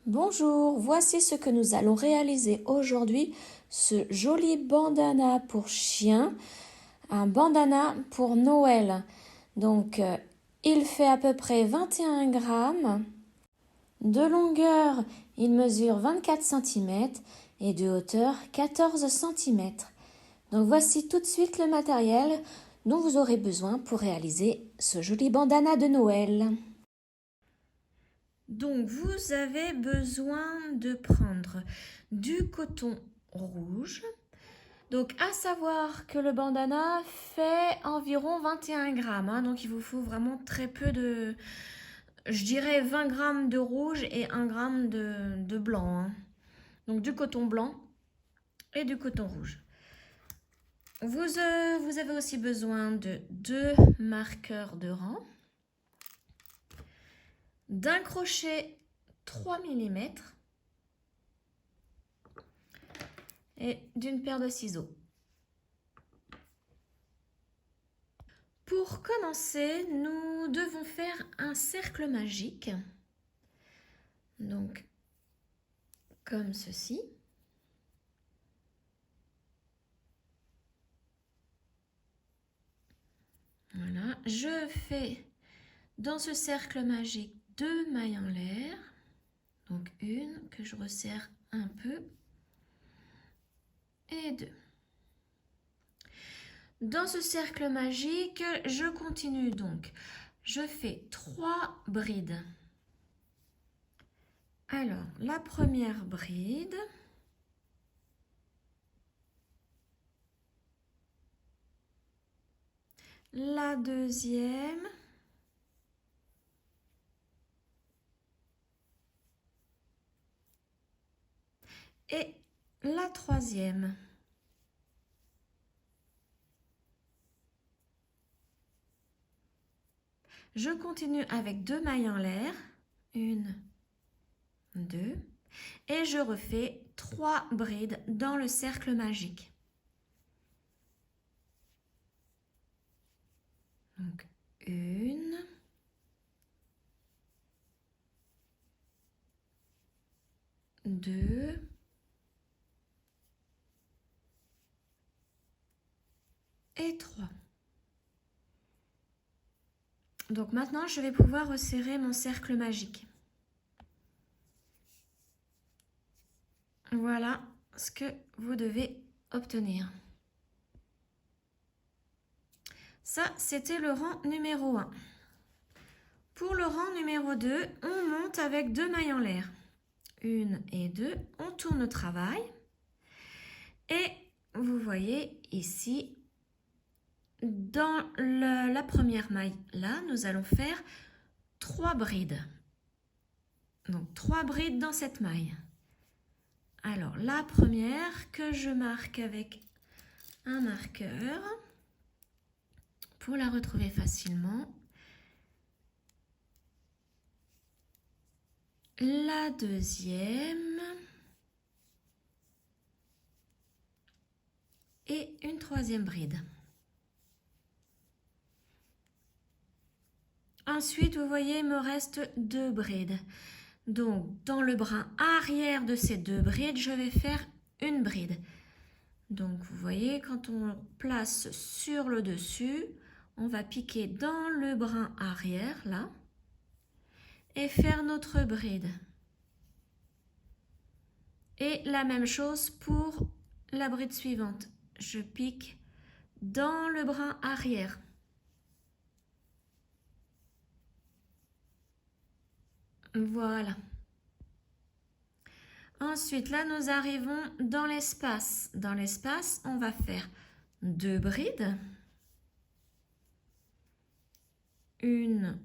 Bonjour, voici ce que nous allons réaliser aujourd'hui, ce joli bandana pour chien, un bandana pour Noël. Donc, il fait à peu près 21 grammes. De longueur, il mesure 24 cm et de hauteur 14 cm. Donc, voici tout de suite le matériel dont vous aurez besoin pour réaliser ce joli bandana de Noël. Donc, vous avez besoin de prendre du coton rouge. Donc, à savoir que le bandana fait environ 21 grammes. Donc, il vous faut vraiment très peu de... Je dirais 20 grammes de rouge et 1 gramme de blanc. Donc, du coton blanc et du coton rouge. Vous avez aussi besoin de 2 marqueurs de rang, d'un crochet 3 mm et d'une paire de ciseaux. Pour commencer, nous devons faire un cercle magique. Donc, comme ceci. Voilà, je fais dans ce cercle magique 2 mailles en l'air. Donc une que je resserre un peu et 2. Dans ce cercle magique, je continue donc. Je fais 3 brides. Alors, la première bride. La deuxième. Et la troisième. Je continue avec 2 mailles en l'air. 1, 2. Et je refais 3 brides dans le cercle magique. Donc, 1, 2, et 3. Donc maintenant, je vais pouvoir resserrer mon cercle magique. Voilà ce que vous devez obtenir. Ça, c'était le rang numéro 1. Pour le rang numéro 2, on monte avec 2 mailles en l'air. 1 et 2, on tourne au travail. Et vous voyez ici, dans la première maille, là, nous allons faire 3 brides. Donc 3 brides dans cette maille. Alors, la première que je marque avec un marqueur pour la retrouver facilement. La deuxième. Et une troisième bride. Ensuite, vous voyez, il me reste 2 brides. Donc, dans le brin arrière de ces 2 brides, je vais faire une bride. Donc, vous voyez, quand on place sur le dessus, on va piquer dans le brin arrière, là, et faire notre bride. Et la même chose pour la bride suivante. Je pique dans le brin arrière. Voilà. Ensuite, là, nous arrivons dans l'espace. Dans l'espace, on va faire 2 brides. 1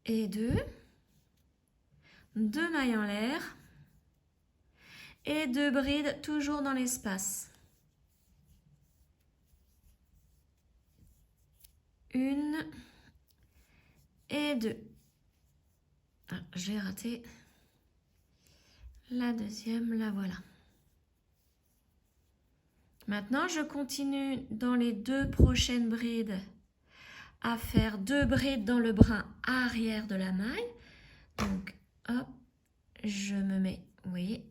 et 2. 2 mailles en l'air. Et 2 brides toujours dans l'espace. 1 et 2. Ah, j'ai raté la deuxième, la voilà. Maintenant, je continue dans les 2 prochaines brides à faire 2 brides dans le brin arrière de la maille. Donc, hop, je me mets, vous voyez,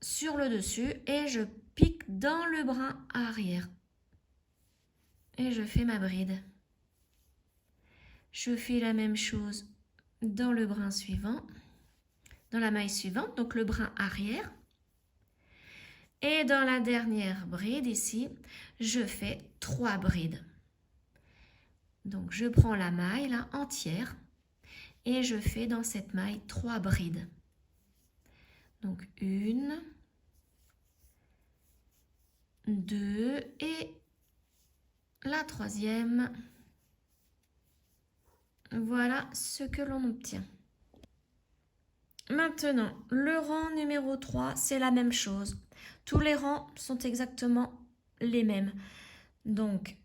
sur le dessus et je pique dans le brin arrière. Et je fais ma bride. Je fais la même chose dans le brin suivant, dans la maille suivante, donc le brin arrière. Et dans la dernière bride ici, je fais 3 brides. Donc je prends la maille là entière et je fais dans cette maille 3 brides. Donc 1, 2 et la troisième. Voilà ce que l'on obtient. Maintenant, le rang numéro 3, c'est la même chose. Tous les rangs sont exactement les mêmes. Donc,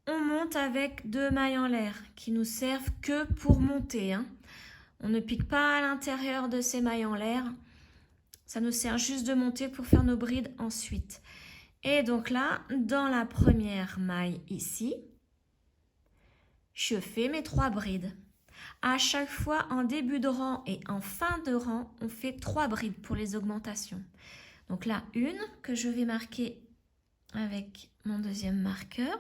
on monte avec 2 mailles en l'air qui nous servent que pour monter, hein. On ne pique pas à l'intérieur de ces mailles en l'air. Ça nous sert juste de monter pour faire nos brides ensuite. Et donc là, dans la première maille ici, je fais mes 3 brides. À chaque fois, en début de rang et en fin de rang, on fait 3 brides pour les augmentations. Donc là, une que je vais marquer avec mon deuxième marqueur.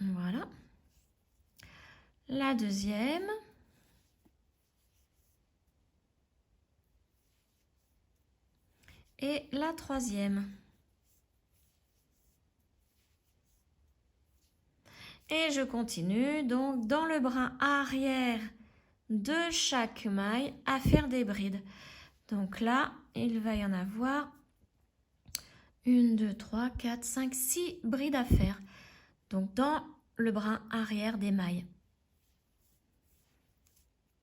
Voilà. La deuxième. Et la troisième. Et je continue donc dans le brin arrière de chaque maille à faire des brides. Donc là, il va y en avoir 1, 2, 3, 4, 5, 6 brides à faire. Donc dans le brin arrière des mailles.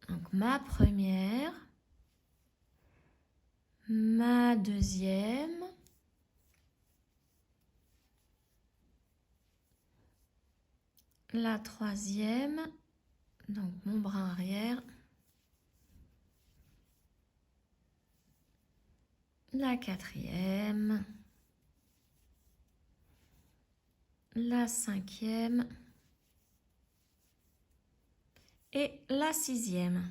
Donc ma première, ma deuxième, la troisième, donc mon brin arrière, la quatrième, la cinquième et la sixième.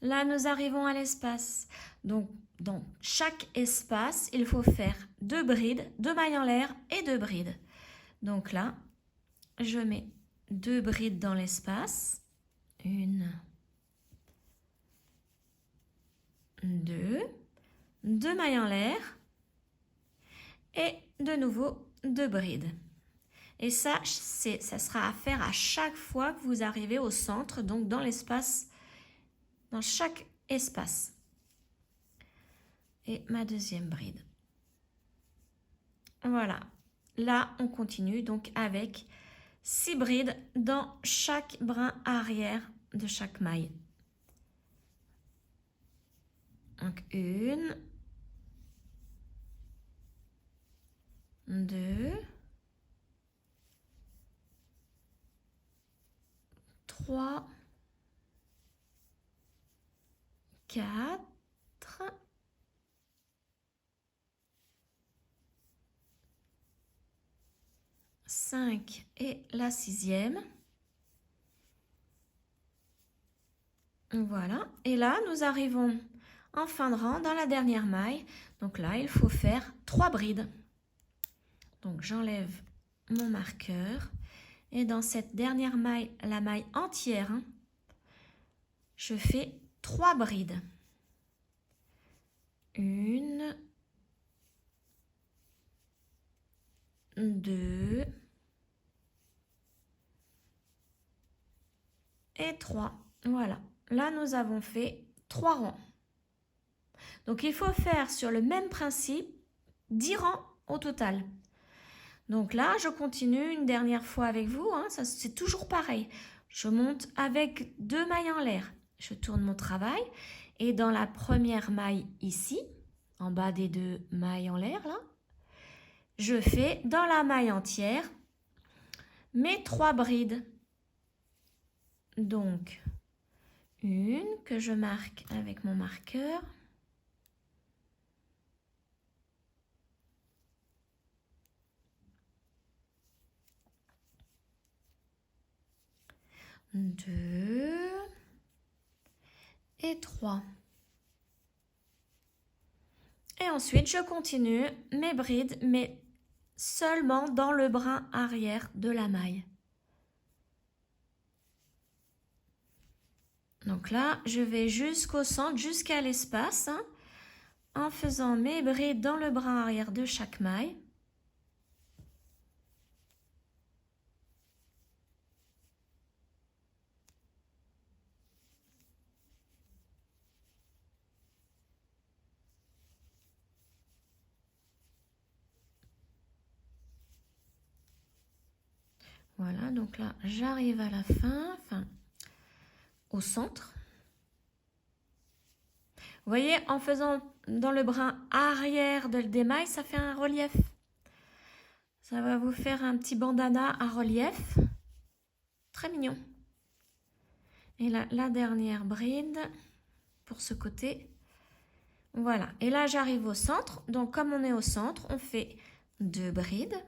Là, nous arrivons à l'espace. Donc, dans chaque espace, il faut faire 2 brides, 2 mailles en l'air et 2 brides. Donc là, je mets 2 brides dans l'espace. 1, 2, 2 mailles en l'air et de nouveau 2 brides. Et ça sera à faire à chaque fois que vous arrivez au centre, donc dans l'espace, dans chaque espace. Et ma deuxième bride. Voilà. Là, on continue donc avec 6 brides dans chaque brin arrière de chaque maille. Donc 1, 2, 3, 4, 5 et la sixième. Voilà. Et là, nous arrivons en fin de rang dans la dernière maille. Donc là, il faut faire 3 brides. Donc j'enlève mon marqueur. Et dans cette dernière maille, la maille entière, hein, je fais 3 brides. 1, 2 et 3. Voilà. Là, nous avons fait 3 rangs. Donc, il faut faire sur le même principe 10 rangs au total. Donc là, je continue une dernière fois avec vous. Hein, c'est toujours pareil. Je monte avec 2 mailles en l'air. Je tourne mon travail. Et dans la première maille ici, en bas des 2 mailles en l'air, là, je fais dans la maille entière mes 3 brides. Donc, une que je marque avec mon marqueur. 2 et 3. Et ensuite, je continue mes brides, mais seulement dans le brin arrière de la maille. Donc là, je vais jusqu'au centre, jusqu'à l'espace, hein, en faisant mes brides dans le brin arrière de chaque maille. Voilà, donc là, j'arrive à la fin, enfin, au centre. Vous voyez, en faisant dans le brin arrière des mailles, ça fait un relief. Ça va vous faire un petit bandana à relief. Très mignon. Et là, la dernière bride pour ce côté. Voilà. Et là, j'arrive au centre. Donc, comme on est au centre, on fait 2 brides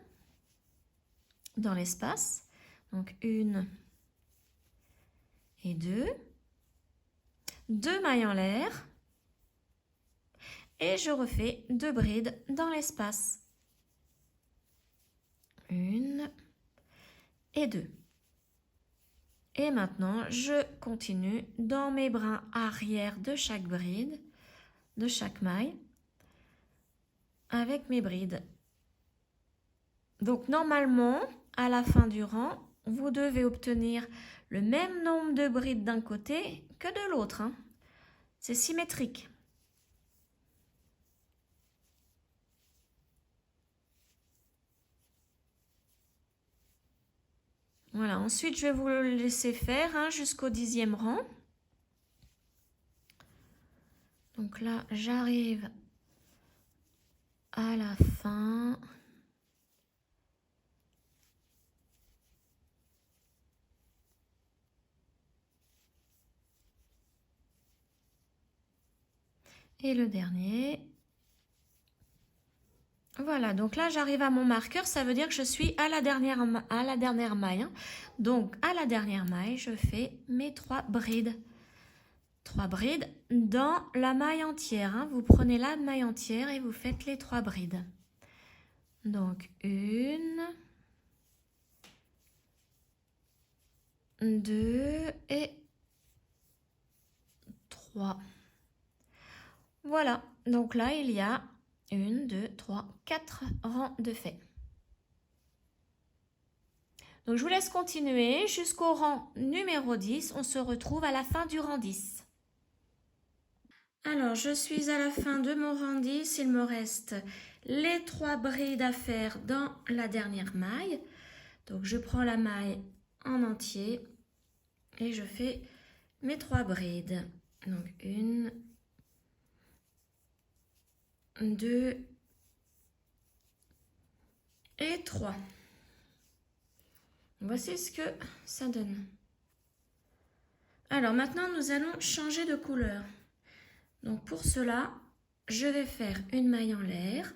dans l'espace. Donc, 1 et 2. 2 mailles en l'air. Et je refais 2 brides dans l'espace. 1 et 2. Et maintenant, je continue dans mes brins arrière de chaque bride, de chaque maille, avec mes brides. Donc, normalement, à la fin du rang, vous devez obtenir le même nombre de brides d'un côté que de l'autre, hein. C'est symétrique. Voilà, ensuite, je vais vous le laisser faire, hein, jusqu'au 10e rang. Donc là, j'arrive à la fin. Et le dernier. Voilà, donc là, j'arrive à mon marqueur. Ça veut dire que je suis à la dernière maille, hein. Donc, à la dernière maille, je fais mes 3 brides. 3 brides dans la maille entière, hein. Vous prenez la maille entière et vous faites les 3 brides. Donc, 1, 2 et 3. Voilà, donc là, il y a 1, 2, 3, 4 rangs de faits. Donc, je vous laisse continuer jusqu'au rang numéro 10. On se retrouve à la fin du rang 10. Alors, je suis à la fin de mon rang 10. Il me reste les 3 brides à faire dans la dernière maille. Donc, je prends la maille en entier et je fais mes 3 brides. Donc, 1, 2 et 3. Voici ce que ça donne. Alors maintenant, nous allons changer de couleur. Donc pour cela, je vais faire une maille en l'air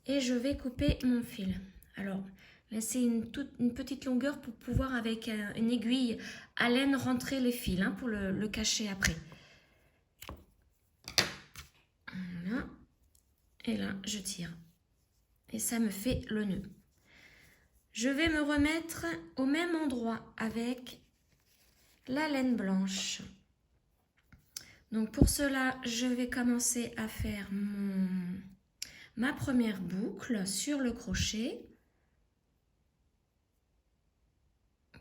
et je vais couper mon fil. Alors, laissez une petite longueur pour pouvoir, avec une aiguille à laine, rentrer les fils, hein, pour le cacher après. Voilà. Et là, je tire. Et ça me fait le nœud. Je vais me remettre au même endroit avec la laine blanche. Donc pour cela, je vais commencer à faire ma première boucle sur le crochet.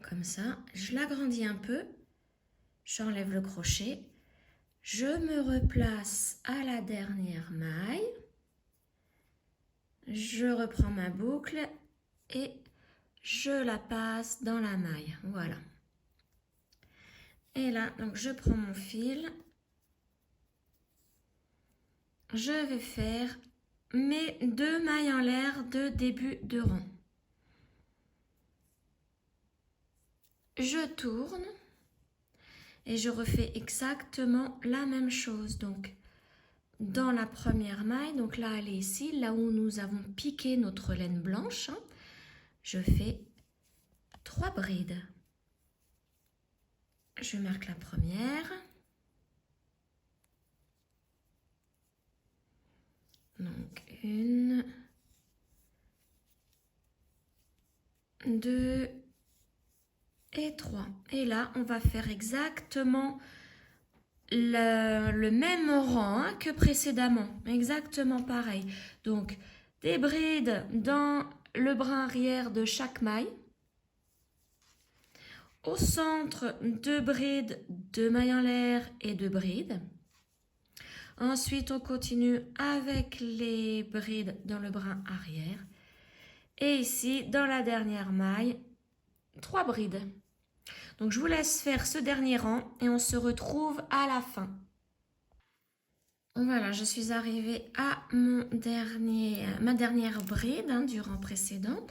Comme ça, je l'agrandis un peu. J'enlève le crochet. Je me replace à la dernière maille. Je reprends ma boucle et je la passe dans la maille. Voilà. Et là, donc je prends mon fil. Je vais faire mes 2 mailles en l'air de début de rang. Je tourne et je refais exactement la même chose. Donc, dans la première maille, donc là, elle est ici, là où nous avons piqué notre laine blanche, hein, je fais 3 brides. Je marque la première. Donc 1, 2 et 3. Et là, on va faire exactement le même rang hein, que précédemment. Exactement pareil. Donc, des brides dans le brin arrière de chaque maille. Au centre, 2 brides, 2 mailles en l'air et 2 brides. Ensuite, on continue avec les brides dans le brin arrière. Et ici, dans la dernière maille, 3 brides. Donc, je vous laisse faire ce dernier rang et on se retrouve à la fin. Voilà, je suis arrivée à ma dernière bride hein, du rang précédent.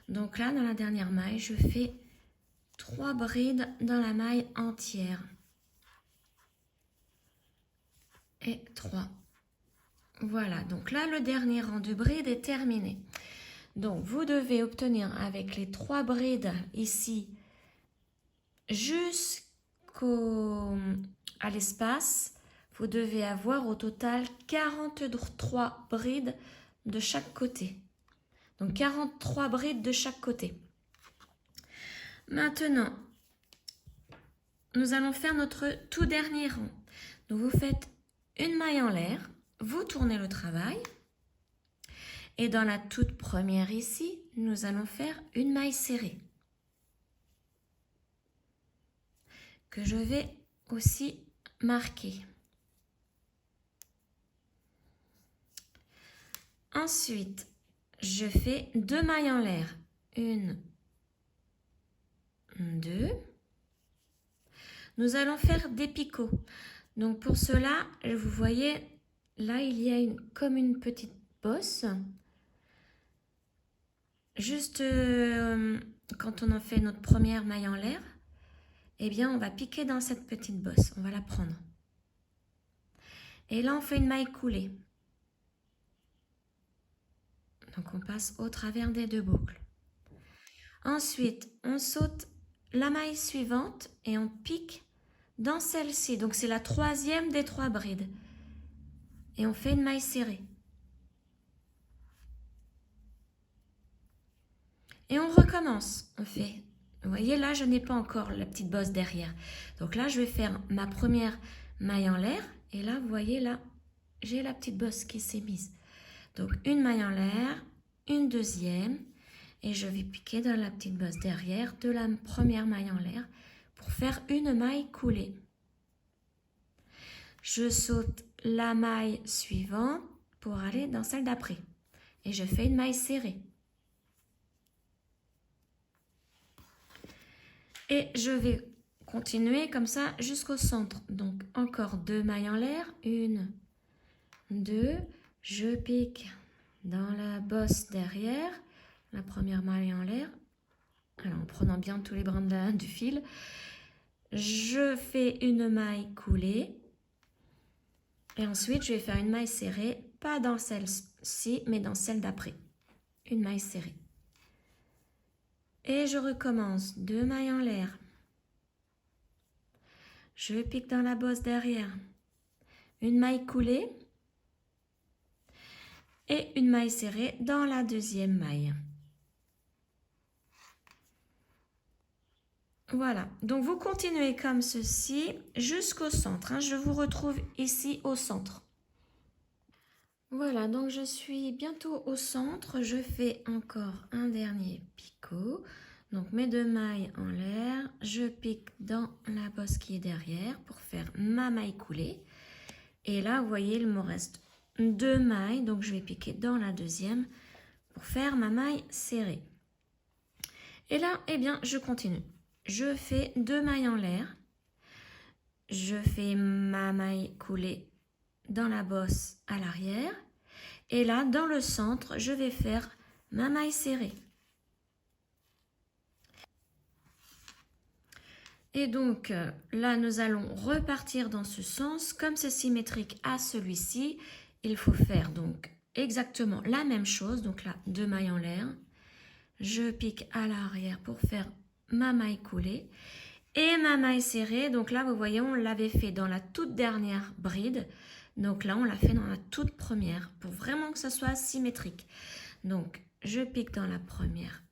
Donc là, dans la dernière maille, je fais 3 brides dans la maille entière. Et 3. Voilà, donc là, le dernier rang de brides est terminé. Donc, vous devez obtenir avec les 3 brides ici jusqu'à l'espace, vous devez avoir au total 43 brides de chaque côté. Donc, 43 brides de chaque côté. Maintenant, nous allons faire notre tout dernier rang. Donc, vous faites une maille en l'air, vous tournez le travail. Et dans la toute première ici, nous allons faire une maille serrée. Que je vais aussi marquer. Ensuite, je fais 2 mailles en l'air. 1, 2. Nous allons faire des picots. Donc pour cela, vous voyez, là il y a comme une petite bosse. Juste quand on en fait notre première maille en l'air, eh bien on va piquer dans cette petite bosse. On va la prendre. Et là on fait une maille coulée. Donc on passe au travers des 2 boucles. Ensuite, on saute la maille suivante et on pique dans celle-ci. Donc c'est la 3e des 3 brides. Et on fait une maille serrée. Et on recommence. On fait, vous voyez là, je n'ai pas encore la petite bosse derrière. Donc là, je vais faire ma première maille en l'air. Et là, vous voyez là, j'ai la petite bosse qui s'est mise. Donc une maille en l'air, une deuxième. Et je vais piquer dans la petite bosse derrière de la première maille en l'air pour faire une maille coulée. Je saute la maille suivante pour aller dans celle d'après. Et je fais une maille serrée. Et je vais continuer comme ça jusqu'au centre. Donc encore 2 mailles en l'air. 1, 2. Je pique dans la bosse derrière. La première maille en l'air. Alors en prenant bien tous les brins du fil. Je fais une maille coulée. Et ensuite, je vais faire une maille serrée. Pas dans celle-ci, mais dans celle d'après. Une maille serrée. Et je recommence 2 mailles en l'air. Je pique dans la bosse derrière. Une maille coulée. Et une maille serrée dans la deuxième maille. Voilà, donc vous continuez comme ceci jusqu'au centre. Hein. Je vous retrouve ici au centre. Voilà, donc je suis bientôt au centre. Je fais encore un dernier picot. Donc mes 2 mailles en l'air. Je pique dans la bosse qui est derrière pour faire ma maille coulée. Et là, vous voyez, il me reste 2 mailles. Donc je vais piquer dans la deuxième pour faire ma maille serrée. Et là, eh bien, je continue. Je fais 2 mailles en l'air. Je fais ma maille coulée dans la bosse à l'arrière. Et là, dans le centre, je vais faire ma maille serrée. Et donc, là, nous allons repartir dans ce sens. Comme c'est symétrique à celui-ci, il faut faire donc exactement la même chose. Donc là, 2 mailles en l'air. Je pique à l'arrière pour faire ma maille coulée. et ma maille serrée. Donc là, vous voyez, on l'avait fait dans la toute dernière bride. Donc là, on l'a fait dans la toute première pour vraiment que ce soit symétrique. Donc, je pique dans la première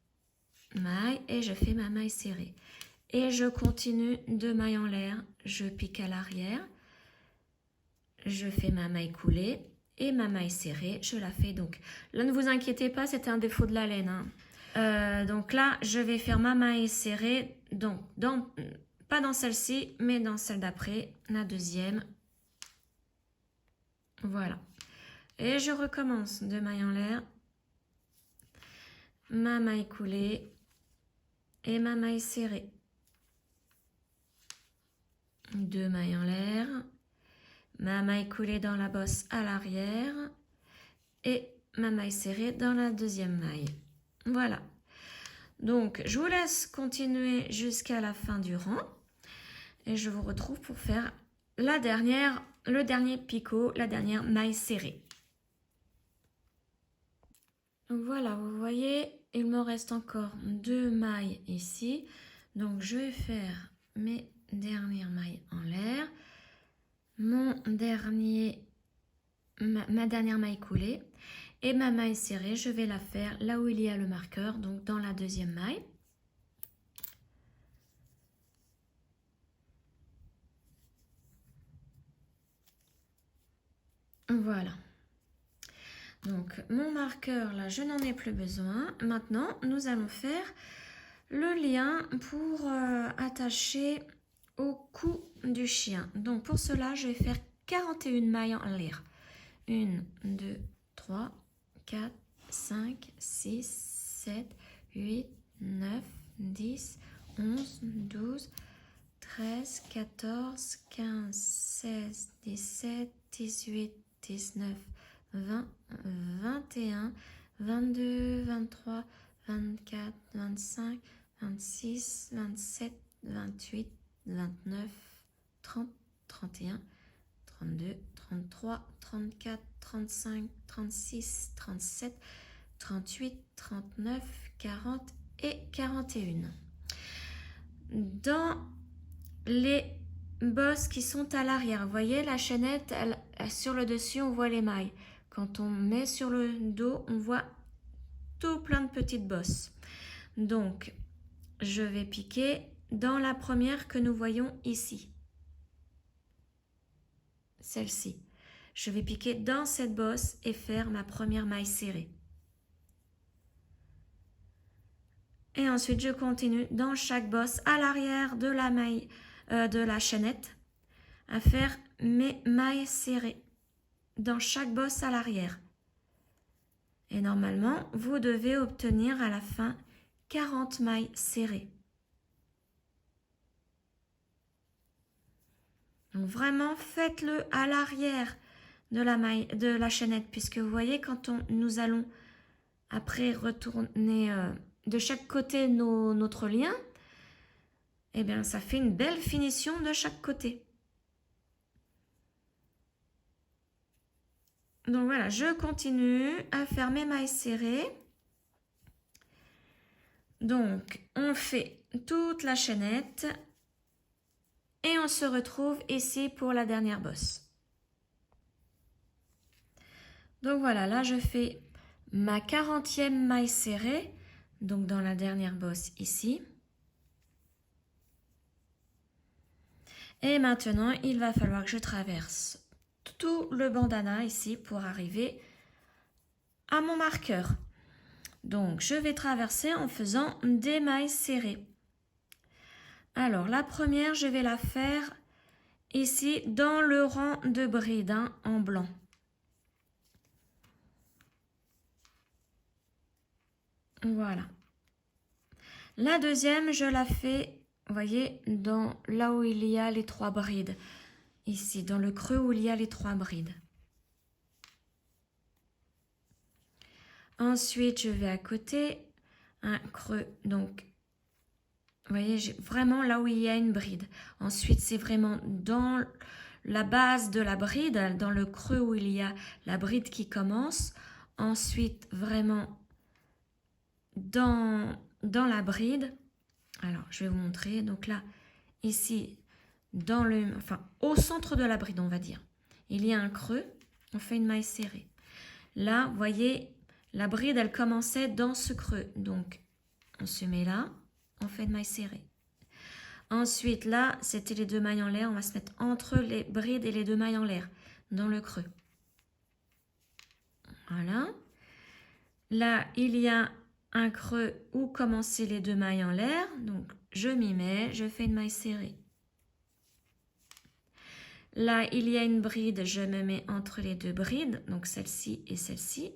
maille et je fais ma maille serrée. Et je continue 2 mailles en l'air. Je pique à l'arrière. Je fais ma maille coulée et ma maille serrée. Je la fais donc. Là, ne vous inquiétez pas, c'était un défaut de la laine, hein. Donc là, je vais faire ma maille serrée, donc pas dans celle-ci, mais dans celle d'après, la deuxième. Voilà. Et je recommence 2 mailles en l'air, ma maille coulée et ma maille serrée. 2 mailles en l'air, ma maille coulée dans la bosse à l'arrière et ma maille serrée dans la deuxième maille. Voilà. Donc, je vous laisse continuer jusqu'à la fin du rang et je vous retrouve pour faire le dernier picot, la dernière maille serrée. Donc voilà, vous voyez, il me reste encore 2 mailles ici. Donc, je vais faire mes dernières mailles en l'air, ma dernière maille coulée. Et ma maille serrée, je vais la faire là où il y a le marqueur, donc dans la deuxième maille. Voilà. Donc mon marqueur là, je n'en ai plus besoin. Maintenant, nous allons faire le lien pour attacher au cou du chien. Donc pour cela, je vais faire 41 mailles en l'air. 1, 2, 3, 4, 5, 6, 7, 8, 9, 10, 11, 12, 13, 14, 15, 16, 17, 18, 19, 20, 21, 22, 23, 24, 25, 26, 27, 28, 29, 30, 31, 32, 33, 34, 35, 36, 37, 38, 39, 40 et 41. Dans les bosses qui sont à l'arrière, vous voyez la chaînette, sur le dessus, on voit les mailles. Quand on met sur le dos, on voit tout plein de petites bosses. Donc, je vais piquer dans la première que nous voyons ici. Celle-ci. Je vais piquer dans cette bosse et faire ma première maille serrée. Et ensuite, je continue dans chaque bosse à l'arrière de la maille de la chaînette à faire mes mailles serrées dans chaque bosse à l'arrière. Et normalement, vous devez obtenir à la fin 40 mailles serrées. Donc vraiment, faites-le à l'arrière de la chaînette, puisque vous voyez, quand nous allons après retourner de chaque côté notre lien, eh bien, ça fait une belle finition de chaque côté. Donc voilà, je continue à faire mes mailles serrées. Donc, on fait toute la chaînette et on se retrouve ici pour la dernière bosse. Donc voilà, là je fais ma 40e maille serrée, donc dans la dernière bosse ici. Et maintenant, il va falloir que je traverse tout le bandana ici pour arriver à mon marqueur. Donc, je vais traverser en faisant des mailles serrées. Alors, la première, je vais la faire ici dans le rang de bride en blanc. Voilà. La deuxième, je la fais, vous voyez, là où il y a les 3 brides. Ici, dans le creux où il y a les 3 brides. Ensuite, je vais à côté, un creux, donc, vous voyez, vraiment là où il y a une bride. Ensuite, c'est vraiment dans la base de la bride, dans le creux où il y a la bride qui commence. Ensuite, vraiment dans la bride. Alors, je vais vous montrer. Donc là, ici, au centre de la bride, on va dire. Il y a un creux, on fait une maille serrée. Là, vous voyez, la bride, elle commençait dans ce creux. Donc, on se met là, on fait une maille serrée. Ensuite, là, c'était les 2 mailles en l'air. On va se mettre entre les brides et les 2 mailles en l'air, dans le creux. Voilà. Là, il y a un creux où commencer les 2 mailles en l'air. Donc, je m'y mets, je fais une maille serrée. Là, il y a une bride, je me mets entre les 2 brides, donc celle-ci et celle-ci.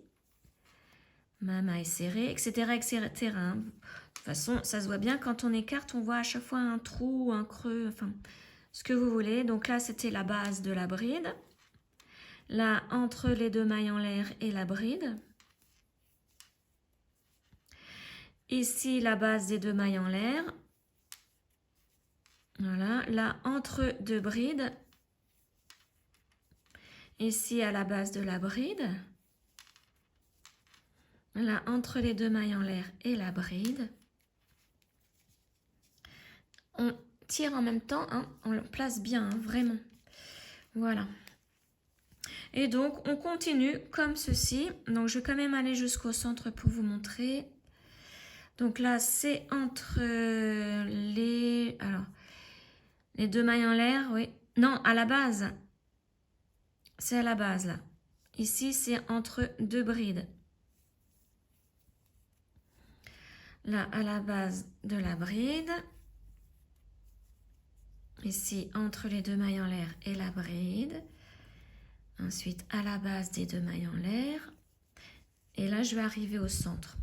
Ma maille serrée, etc., etc. De toute façon, ça se voit bien quand on écarte, on voit à chaque fois un trou, un creux, enfin, ce que vous voulez. Donc là, c'était la base de la bride. Là, entre les 2 mailles en l'air et la bride. Ici, la base des 2 mailles en l'air. Voilà, là, entre 2 brides. Ici, à la base de la bride. Là, entre les 2 mailles en l'air et la bride. On tire en même temps, hein, on le place bien, hein, vraiment. Voilà. Et donc, on continue comme ceci. Donc, je vais quand même aller jusqu'au centre pour vous montrer. Donc là, c'est entre les 2 mailles en l'air, oui. Non, à la base. C'est à la base, là. Ici, c'est entre 2 brides. Là, à la base de la bride. Ici, entre les 2 mailles en l'air et la bride. Ensuite, à la base des 2 mailles en l'air. Et là, je vais arriver au centre.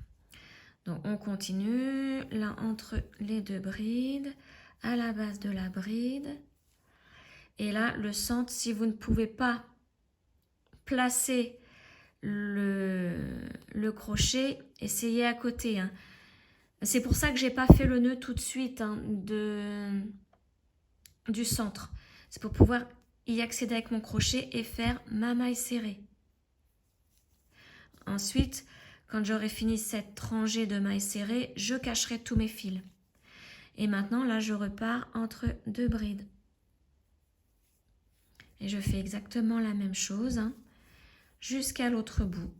Donc, on continue. Là, entre les 2 brides. À la base de la bride. Et là, le centre, si vous ne pouvez pas placer le crochet, essayez à côté. Hein. C'est pour ça que j'ai pas fait le nœud tout de suite hein, du centre. C'est pour pouvoir y accéder avec mon crochet et faire ma maille serrée. Ensuite, quand j'aurai fini cette rangée de mailles serrées, je cacherai tous mes fils. Et maintenant, là, je repars entre 2 brides. Et je fais exactement la même chose hein, jusqu'à l'autre bout.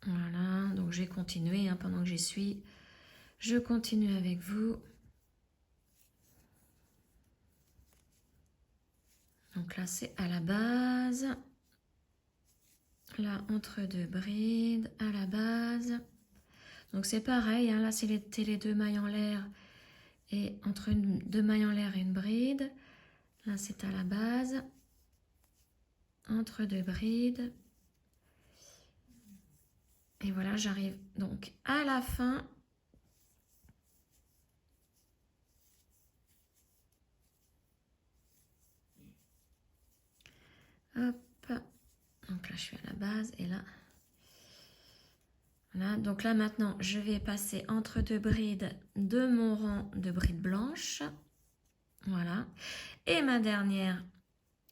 Voilà, donc je vais continuer hein, pendant que j'y suis. Je continue avec vous. Donc là, c'est à la base. Là, entre 2 brides, à la base. Donc c'est pareil, hein, là, c'est les 2 mailles en l'air. Et entre 2 mailles en l'air et une bride. Là, c'est à la base. Entre 2 brides. Et voilà, j'arrive donc à la fin. Hop. Donc là, je suis à la base et là. Voilà, donc là maintenant, je vais passer entre 2 brides de mon rang de brides blanches. Voilà. Et ma dernière.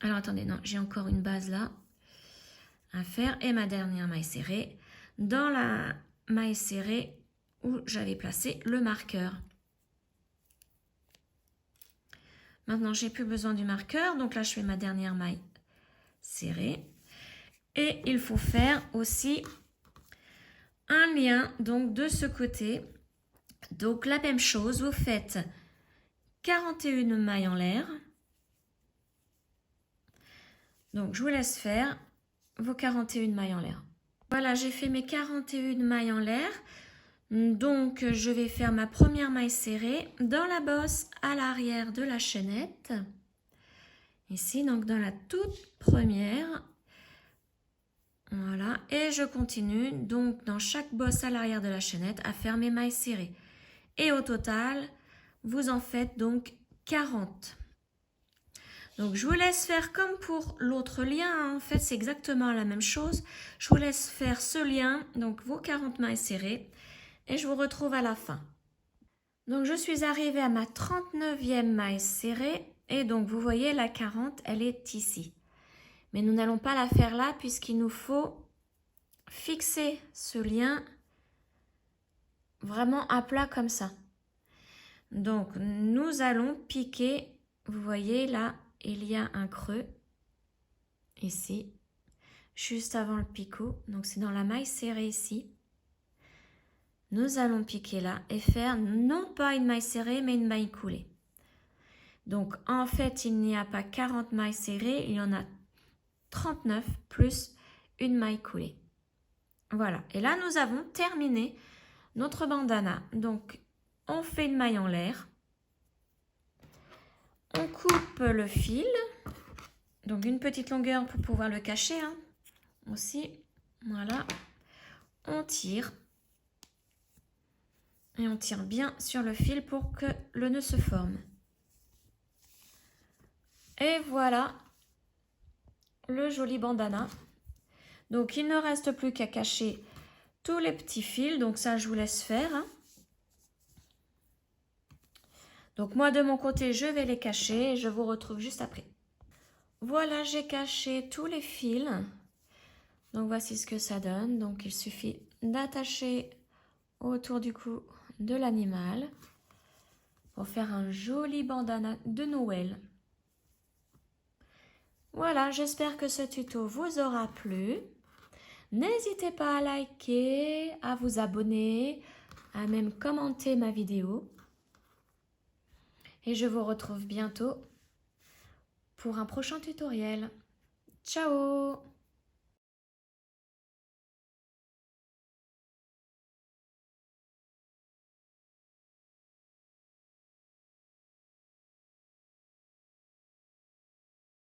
Alors attendez, non, j'ai encore une base là à faire. Et ma dernière maille serrée. Dans la maille serrée où j'avais placé le marqueur. Maintenant, j'ai plus besoin du marqueur. Donc là, je fais ma dernière maille serrée. Et il faut faire aussi un lien donc de ce côté. Donc la même chose, vous faites 41 mailles en l'air. Donc je vous laisse faire vos 41 mailles en l'air. Voilà, j'ai fait mes 41 mailles en l'air. Donc je vais faire ma première maille serrée dans la bosse à l'arrière de la chaînette. Ici, donc dans la toute première. Voilà, et je continue donc dans chaque bosse à l'arrière de la chaînette à faire mes mailles serrées. Et au total, vous en faites donc 40. Donc je vous laisse faire comme pour l'autre lien, hein. En fait c'est exactement la même chose. Je vous laisse faire ce lien, donc vos 40 mailles serrées, et je vous retrouve à la fin. Donc je suis arrivée à ma 39e maille serrée, et donc vous voyez la 40, elle est ici. Mais nous n'allons pas la faire là puisqu'il nous faut fixer ce lien vraiment à plat comme ça. Donc, nous allons piquer, vous voyez là, il y a un creux, ici, juste avant le picot. Donc, c'est dans la maille serrée ici. Nous allons piquer là et faire non pas une maille serrée, mais une maille coulée. Donc, en fait, il n'y a pas 40 mailles serrées, il y en a 39 plus une maille coulée. Voilà, et là, nous avons terminé notre bandana. Donc, on fait une maille en l'air. On coupe le fil. Donc, une petite longueur pour pouvoir le cacher. Hein, aussi, voilà. On tire. Et on tire bien sur le fil pour que le nœud se forme. Et voilà le joli bandana. Donc, il ne reste plus qu'à cacher tous les petits fils. Donc, ça, je vous laisse faire. Hein. Donc, moi, de mon côté, je vais les cacher et je vous retrouve juste après. Voilà, j'ai caché tous les fils. Donc, voici ce que ça donne. Donc, il suffit d'attacher autour du cou de l'animal pour faire un joli bandana de Noël. Voilà, j'espère que ce tuto vous aura plu. N'hésitez pas à liker, à vous abonner, à même commenter ma vidéo. Et je vous retrouve bientôt pour un prochain tutoriel. Ciao!